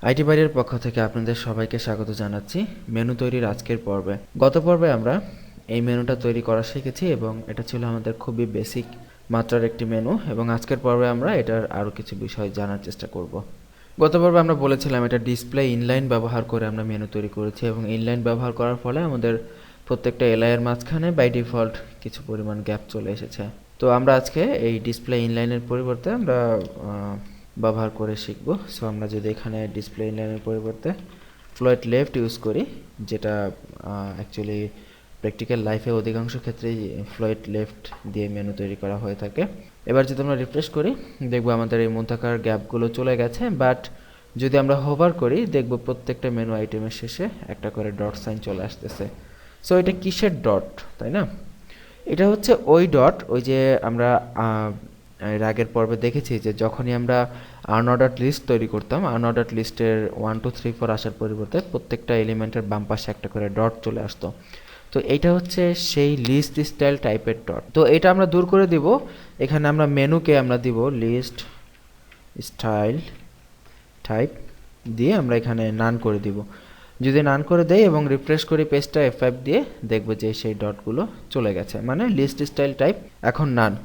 IT বাইরের পক্ষ থেকে আপনাদের সবাইকে স্বাগত জানাচ্ছি মেনু তৈরির আজকের পর্বে। গত পর্বে আমরা এই মেনুটা তৈরি করা শিখেছি এবং এটা ছিল আমাদের খুবই বেসিক মাত্রার একটি মেনু, এবং আজকের পর্বে আমরা এটার আরও কিছু বিষয় জানার চেষ্টা করব। গত পর্বে আমরা বলেছিলাম এটা ডিসপ্লে ইনলাইন ব্যবহার করে আমরা মেনু তৈরি করেছি, এবং ইনলাইন ব্যবহার করার ফলে আমাদের প্রত্যেকটা এলআইয়ের মাঝখানে বাই ডিফল্ট কিছু পরিমাণ গ্যাপ চলে এসেছে। তো আমরা আজকে এই ডিসপ্লে ইনলাইনের পরিবর্তে আমরা ব্যবহার করে শিখব। সো আমরা যদি এখানে ডিসপ্লে ইনলাইনের পরিবর্তে ফ্লোট লেফট ইউজ করি, যেটা অ্যাকচুয়ালি প্র্যাকটিক্যাল লাইফে অধিকাংশ ক্ষেত্রেই ফ্লোট লেফট দিয়ে মেনু তৈরি করা হয়ে থাকে। এবার যদি আমরা রিফ্রেশ করি, দেখব আমাদের এই মুন্তাকার গ্যাপগুলো চলে গেছে, বাট যদি আমরা হোভার করি দেখব প্রত্যেকটা মেনু আইটেমের শেষে একটা করে ডট সাইন চলে আসতেছে। সো এটা কিসের ডট, তাই না? এটা হচ্ছে ওই ডট, ওই যে আমরা এর আগের পর্বে দেখেছি যে যখনই আমরা আনঅর্ডার্ড লিস্ট তৈরি করতাম, আনঅর্ডার্ড লিস্টের 1 2 3 4 আসার পরিবর্তে প্রত্যেকটা এলিমেন্টের বাম পাশে একটা করে ডট চলে আসতো। তো এইটা হচ্ছে সেই লিস্ট স্টাইল টাইপের ডট। তো এটা আমরা দূর করে দিব। এখানে আমরা মেনুকে আমরা দিব লিস্ট স্টাইল টাইপ দিয়ে আমরা এখানে নান করে দিব। যদি নান করে দেই এবং রিফ্রেশ করি পেজটা F5 দিয়ে, দেখব যে সেই ডটগুলো চলে গেছে, মানে লিস্ট স্টাইল টাইপ এখন নান।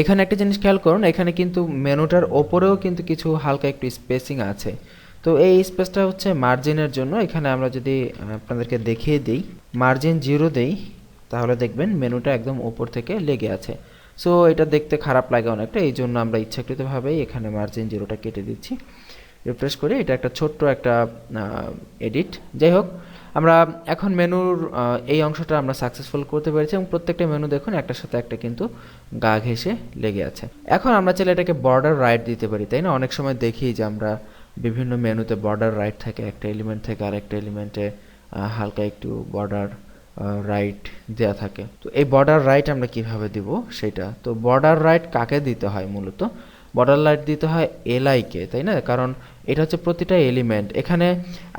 এখানে একটা জিনিস খেয়াল করুন, এখানে কিন্তু মেনুটার ওপরেও কিন্তু কিছু হালকা একটু স্পেসিং আছে। তো এই স্পেসটা হচ্ছে মার্জিনের জন্য। এখানে আমরা যদি আপনাদেরকে দেখিয়ে দিই, মার্জিন 0 দেই, তাহলে দেখবেন মেনুটা একদম ওপর থেকে লেগে আছে। সো এটা দেখতে খারাপ লাগে অনেকটা, এই জন্য আমরা ইচ্ছাকৃতভাবেই এখানে মার্জিন 0টা কেটে দিচ্ছি। রিফ্রেশ করে এটা একটা ছোট্ট একটা এডিট। যাই হোক, আমরা এখন মেনুর এই অংশটা আমরা সাকসেসফুল করতে পেরেছি, এবং প্রত্যেকটা মেনু দেখুন একটার সাথে একটা কিন্তু গা ঘেঁষে লেগে আছে। এখন আমরা চাইলে এটাকে বর্ডার রাইট দিতে পারি, তাই না? অনেক সময় দেখি যে আমরা বিভিন্ন মেনুতে বর্ডার রাইট থাকে, একটা এলিমেন্ট থেকে আরেকটা এলিমেন্টে হালকা একটু বর্ডার রাইট দেওয়া থাকে। তো এই বর্ডার রাইট আমরা কিভাবে দিব সেটা, তো বর্ডার রাইট কাকে দিতে হয়? মূলত বর্ডার রাইট দিতে হয় এলআইকে, তাই না? কারণ এটা হচ্ছে প্রতিটা এলিমেন্ট। এখানে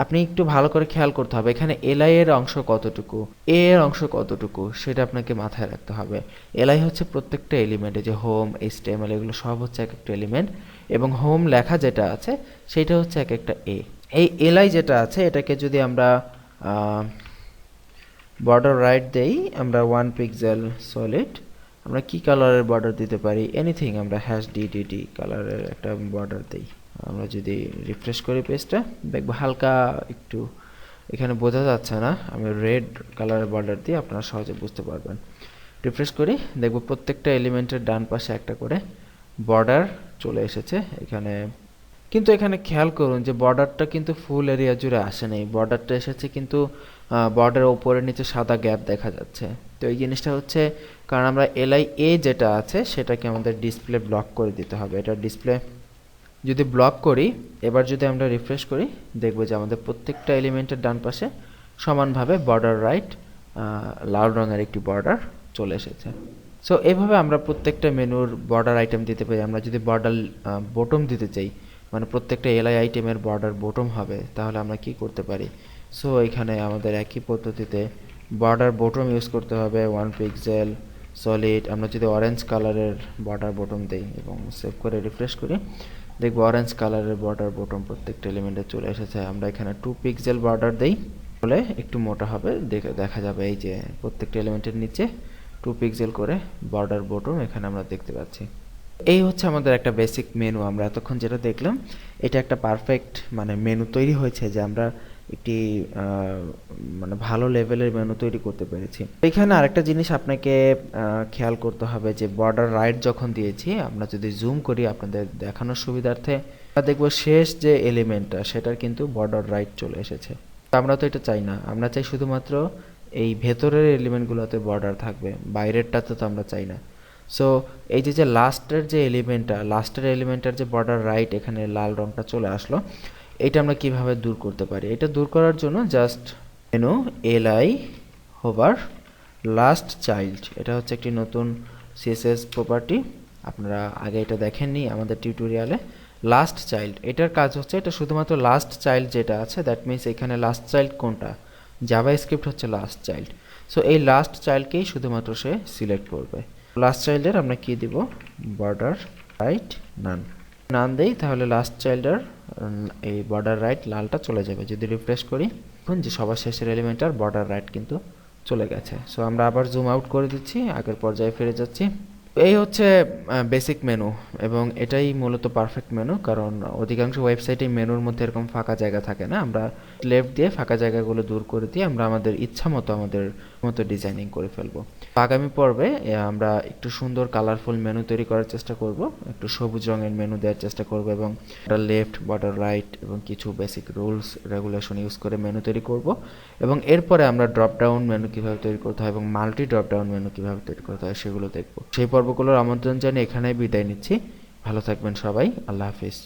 আপনি একটু ভালো করে খেয়াল করতে হবে, এখানে এলআই এর অংশ কতটুকু, এ এর অংশ কতটুকু, সেটা আপনাকে মাথায় রাখতে হবে। এলআই হচ্ছে প্রত্যেকটা এলিমেন্ট, যে হোম, এইচটিএমএল, এগুলো সব হচ্ছে এক একটা এলিমেন্ট, এবং হোম লেখা যেটা আছে সেটা হচ্ছে এক একটা এ। এই এলআই যেটা আছে এটাকে যদি আমরা বর্ডার রাইট দেই, আমরা 1 পিক্সেল সলিড, আমরা কি কালারের বর্ডার দিতে পারি? এনিথিং, আমরা #DDD কালারের একটা বর্ডার দেই। আমরা যদি রিফ্রেশ করি পেজটা, দেখবো হালকা একটু এখানে বোঝা যাচ্ছে না, আমি রেড কালারের বর্ডার দিয়ে আপনারা সহজে বুঝতে পারবেন। রিফ্রেশ করি, দেখব প্রত্যেকটা এলিমেন্টের ডান পাশে একটা করে বর্ডার চলে এসেছে এখানে। কিন্তু এখানে খেয়াল করুন যে বর্ডারটা কিন্তু ফুল এরিয়া জুড়ে আসে নাই, বর্ডারটা এসেছে কিন্তু বর্ডারের উপরে নিচে সাদা গ্যাপ দেখা যাচ্ছে। তো এই জিনিসটা হচ্ছে কারণ আমরা LIA যেটা আছে সেটাকে আমাদের ডিসপ্লে ব্লক করে দিতে হবে। এটা ডিসপ্লে যদি ব্লক করি, এবার যদি আমরা রিফ্রেশ করি, দেখব যে আমাদের প্রত্যেকটা এলিমেন্টের ডান পাশে সমানভাবে বর্ডার রাইট লাল রঙের একটি বর্ডার চলে এসেছে। সো এভাবে আমরা প্রত্যেকটা মেনুর বর্ডার আইটেম দিতে পারি। আমরা যদি বর্ডার বটম দিতে চাই, মানে প্রত্যেকটা এলআই আইটেমের বর্ডার বটম হবে, তাহলে আমরা কি করতে পারি? সো এখানে আমাদের একই পদ্ধতিতে বর্ডার বটম ইউজ করতে হবে, 1 পিক্সেল সলিড। আমরা যদি অরেঞ্জ কালারের বর্ডার বটম দেই এবং সেভ করে রিফ্রেশ করি, দেখবো অরেঞ্জ কালারের বর্ডার বটম প্রত্যেকটা এলিমেন্টে চলে এসেছে। আমরা এখানে 2 পিক্সেল বর্ডার দেই, বলে একটু মোটা হবে, দেখা যাবে এই যে প্রত্যেকটা এলিমেন্টের নিচে 2 পিক্সেল করে বর্ডার বটম এখানে আমরা দেখতে পাচ্ছি। এই হচ্ছে আমাদের একটা বেসিক মেনু। আমরা এতক্ষণ যেটা দেখলাম এটা একটা পারফেক্ট মানে মেনু তৈরি হয়েছে, যে আমরা একটি মানে ভালো লেভেলের মেনু তৈরি করতে পেরেছি। এখানে আরেকটা জিনিস আপনাকে খেয়াল করতে হবে, যে বর্ডার রাইট যখন দিয়েছি, আমরা যদি জুম করি আপনাদের দেখানোর সুবিধার্থে, দেখবো শেষ যে এলিমেন্টটা সেটার কিন্তু বর্ডার রাইট চলে এসেছে। আমরা তো এটা চাই না, আমরা চাই শুধুমাত্র এই ভেতরের এলিমেন্টগুলোতে বর্ডার থাকবে, বাইরেরটাতে তো আমরা চাই না। সো এই যে লাস্টের যে এলিমেন্টটা, লাস্টের এলিমেন্টের যে বর্ডার রাইট এখানে লাল রঙটা চলে আসলো, এটা আমরা কিভাবে দূর করতে পারি? এটা দূর করার জন্য just menu LI hover last child, এটা হচ্ছে একটি নতুন CSS প্রপার্টি। আপনারা আগে এটা দেখেননি আমাদের টিউটোরিয়ালে। লাস্ট চাইল্ড, এটার কাজ হচ্ছে এটা শুধুমাত্র লাস্ট চাইল্ড যেটা আছে, দ্যাট মিনস এখানে লাস্ট চাইল্ড কোনটা, জাভাস্ক্রিপ্ট হচ্ছে লাস্ট চাইল্ড। সো এই লাস্ট চাইল্ডকেই শুধুমাত্র সে সিলেক্ট করবে। লাস্ট চাইল্ডের আমরা কি দিব? বর্ডার রাইট নান দেই, তাহলে লাস্ট চাইল্ডের এই বর্ডার রাইট লালটা চলে যাবে। যদি রিফ্রেশ করি দেখুন যে সবার শেষের এলিমেন্টটার বর্ডার রাইট কিন্তু চলে গেছে। সো আমরা আবার জুম আউট করে দিচ্ছি, আগের পর্যায়ে ফিরে যাচ্ছি। এই হচ্ছে বেসিক মেনু এবং এটাই মূলত পারফেক্ট মেনু, কারণ অধিকাংশ ওয়েবসাইটে মেনুর মধ্যে এরকম ফাঁকা জায়গা থাকে না। আমরা লেফট দিয়ে ফাঁকা জায়গাগুলো দূর করে দিয়ে আমরা আমাদের ইচ্ছা মতো আমাদের মতো ডিজাইনিং করে ফেলবো। আগামী পর্বে আমরা একটু সুন্দর কালারফুল মেনু তৈরি করার চেষ্টা করব, একটু সবুজ রঙের মেনু দেওয়ার চেষ্টা করব এবং লেফট বর্ডার রাইট এবং কিছু বেসিক রুলস রেগুলেশন ইউজ করে মেনু তৈরি করব এবং এরপরে আমরা ড্রপ ডাউন মেনু কীভাবে তৈরি করতে হয় এবং মাল্টি ড্রপ ডাউন মেনু কীভাবে তৈরি করতে হয় সেগুলো দেখব। সেই পর্বগুলোর আমন্ত্রণ জানিয়ে এখানেই বিদায় নিচ্ছি। ভালো থাকবেন সবাই, আল্লাহ হাফিজ।